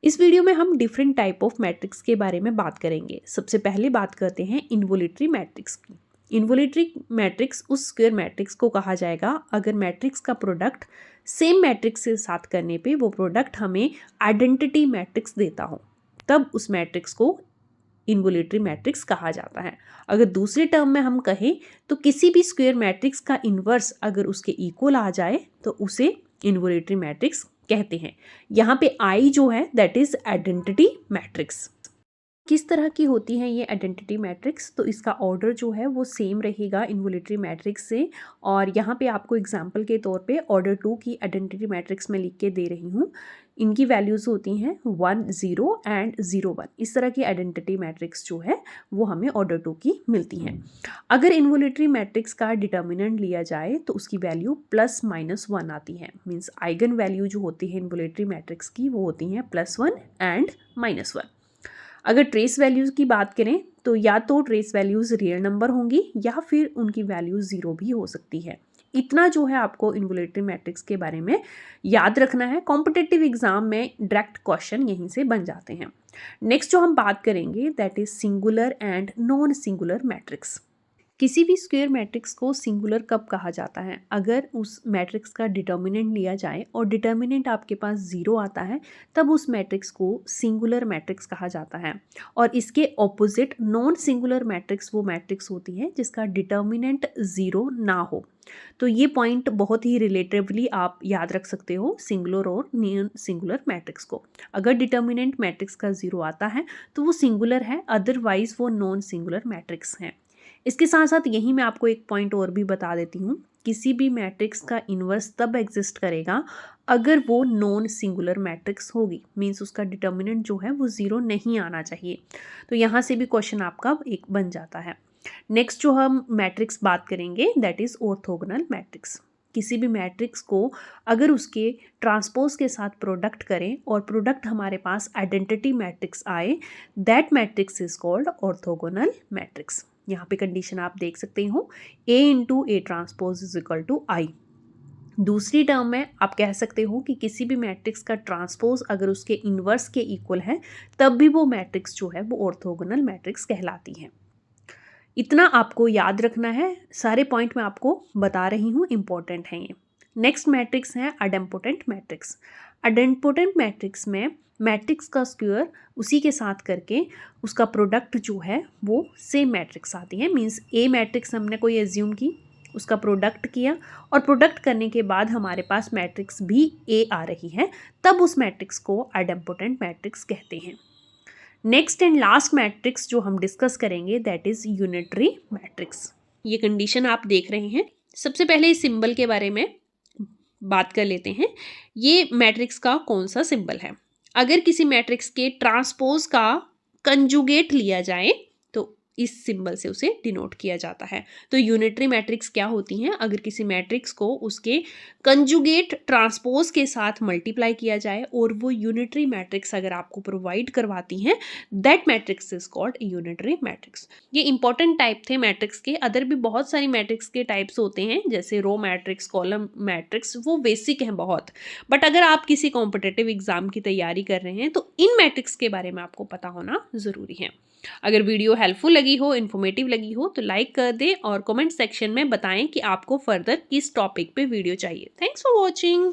इस वीडियो में हम डिफरेंट टाइप ऑफ मैट्रिक्स के बारे में बात करेंगे। सबसे पहले बात करते हैं इन्वोल्यूटरी मैट्रिक्स की। इन्वोल्यूटरी मैट्रिक्स उस स्क्वायर मैट्रिक्स को कहा जाएगा अगर मैट्रिक्स का प्रोडक्ट सेम मैट्रिक्स के साथ करने पे वो प्रोडक्ट हमें आइडेंटिटी मैट्रिक्स देता हो, तब उस मैट्रिक्स को इन्वोल्यूटरी मैट्रिक्स कहा जाता है। अगर दूसरे टर्म में हम कहें तो किसी भी स्क्वायर मैट्रिक्स का इन्वर्स अगर उसके इक्वल आ जाए तो उसे इन्वोल्यूटरी मैट्रिक्स कहते हैं। यहाँ पे आई जो है दैट इज आइडेंटिटी मैट्रिक्स। किस तरह की होती है ये आइडेंटिटी मैट्रिक्स, तो इसका ऑर्डर जो है वो सेम रहेगा इन्वोल्यूटरी मैट्रिक्स से। और यहाँ पे आपको एग्जांपल के तौर पे ऑर्डर 2 की आइडेंटिटी मैट्रिक्स में लिख के दे रही हूँ। इनकी वैल्यूज़ होती हैं 1 0 एंड 0 1। इस तरह की आइडेंटिटी मैट्रिक्स जो है वो हमें ऑर्डर 2 की मिलती हैं। अगर इन्वोल्यूटरी मैट्रिक्स का डिटर्मिनेंट लिया जाए तो उसकी वैल्यू +-1 आती है। मीन्स आइगन वैल्यू जो होती है इन्वोल्यूटरी मैट्रिक्स की वो होती हैं +1 एंड -1। अगर ट्रेस वैल्यूज़ की बात करें तो या तो ट्रेस वैल्यूज़ रियल नंबर होंगी या फिर उनकी वैल्यू 0 भी हो सकती है। इतना जो है आपको इन्वोल्यूटरी मैट्रिक्स के बारे में याद रखना है। कॉम्पिटिटिव एग्जाम में डायरेक्ट क्वेश्चन यहीं से बन जाते हैं। नेक्स्ट जो हम बात करेंगे that is singular and non singular matrix. किसी भी स्क्वायर मैट्रिक्स को सिंगुलर कब कहा जाता है? अगर उस मैट्रिक्स का डिटर्मिनेंट लिया जाए और डिटर्मिनेंट आपके पास 0 आता है, तब उस मैट्रिक्स को सिंगुलर मैट्रिक्स कहा जाता है। और इसके ऑपोजिट नॉन सिंगुलर मैट्रिक्स वो मैट्रिक्स होती है जिसका डिटर्मिनेंट 0 ना हो। तो ये पॉइंट बहुत ही रिलेटिवली आप याद रख सकते हो सिंगुलर और नॉन सिंगुलर मैट्रिक्स को। अगर डिटर्मिनेंट मैट्रिक्स का 0 आता है तो वो सिंगुलर है, अदरवाइज वो नॉन सिंगुलर मैट्रिक्स हैं। इसके साथ साथ यहीं मैं आपको एक पॉइंट और भी बता देती हूँ। किसी भी मैट्रिक्स का इन्वर्स तब एग्जिस्ट करेगा अगर वो नॉन सिंगुलर मैट्रिक्स होगी। मीन्स उसका डिटर्मिनेंट जो है वो 0 नहीं आना चाहिए। तो यहाँ से भी क्वेश्चन आपका एक बन जाता है। नेक्स्ट जो हम मैट्रिक्स बात करेंगे दैट इज ऑर्थोगोनल मैट्रिक्स। किसी भी मैट्रिक्स को अगर उसके ट्रांसपोज के साथ प्रोडक्ट करें और प्रोडक्ट हमारे पास आइडेंटिटी मैट्रिक्स आए, that matrix is called orthogonal matrix. यहाँ पे कंडीशन आप देख सकते हो A into A transpose is equal to I. दूसरी टर्म में आप कह सकते हो कि किसी भी मैट्रिक्स का ट्रांसपोज अगर उसके इन्वर्स के इक्वल है तब भी वो मैट्रिक्स जो है वो ऑर्थोगोनल मैट्रिक्स कहलाती है। इतना आपको याद रखना है। सारे पॉइंट मैं आपको बता रही हूँ, इंपॉर्टेंट हैं ये। नेक्स्ट मैट्रिक्स है आइडेम्पोटेंट मैट्रिक्स। आइडेम्पोटेंट मैट्रिक्स में मैट्रिक्स का स्क्वायर उसी के साथ करके उसका प्रोडक्ट जो है वो सेम मैट्रिक्स आती है। मींस ए मैट्रिक्स हमने कोई एज्यूम की, उसका प्रोडक्ट किया और प्रोडक्ट करने के बाद हमारे पास मैट्रिक्स भी ए आ रही है, तब उस मैट्रिक्स को आइडेम्पोटेंट मैट्रिक्स कहते हैं। नेक्स्ट एंड लास्ट मैट्रिक्स जो हम डिस्कस करेंगे दैट इज यूनिटरी मैट्रिक्स। ये कंडीशन आप देख रहे हैं। सबसे पहले इस सिंबल के बारे में बात कर लेते हैं। ये मैट्रिक्स का कौन सा सिंबल है? अगर किसी मैट्रिक्स के ट्रांसपोज का कंजुगेट लिया जाए तो इस सिंबल से उसे डिनोट किया जाता है। तो यूनिटरी मैट्रिक्स क्या होती हैं? अगर किसी मैट्रिक्स को उसके कंजुगेट ट्रांसपोज के साथ मल्टीप्लाई किया जाए और वो यूनिटरी मैट्रिक्स अगर आपको प्रोवाइड करवाती हैं, that matrix is called unitary matrix. ये इंपॉर्टेंट टाइप थे मैट्रिक्स के। अदर भी बहुत सारी मैट्रिक्स के टाइप्स होते हैं जैसे रो मैट्रिक्स, कॉलम मैट्रिक्स, वो बेसिक हैं बहुत। बट अगर आप किसी कॉम्पिटिटिव एग्जाम की तैयारी कर रहे हैं तो इन मैट्रिक्स के बारे में आपको पता होना ज़रूरी है। अगर वीडियो हेल्पफुल लगी हो, इन्फॉर्मेटिव लगी हो तो लाइक कर दें और कमेंट सेक्शन में बताएं कि आपको फर्दर किस टॉपिक पे वीडियो चाहिए। Thanks for watching.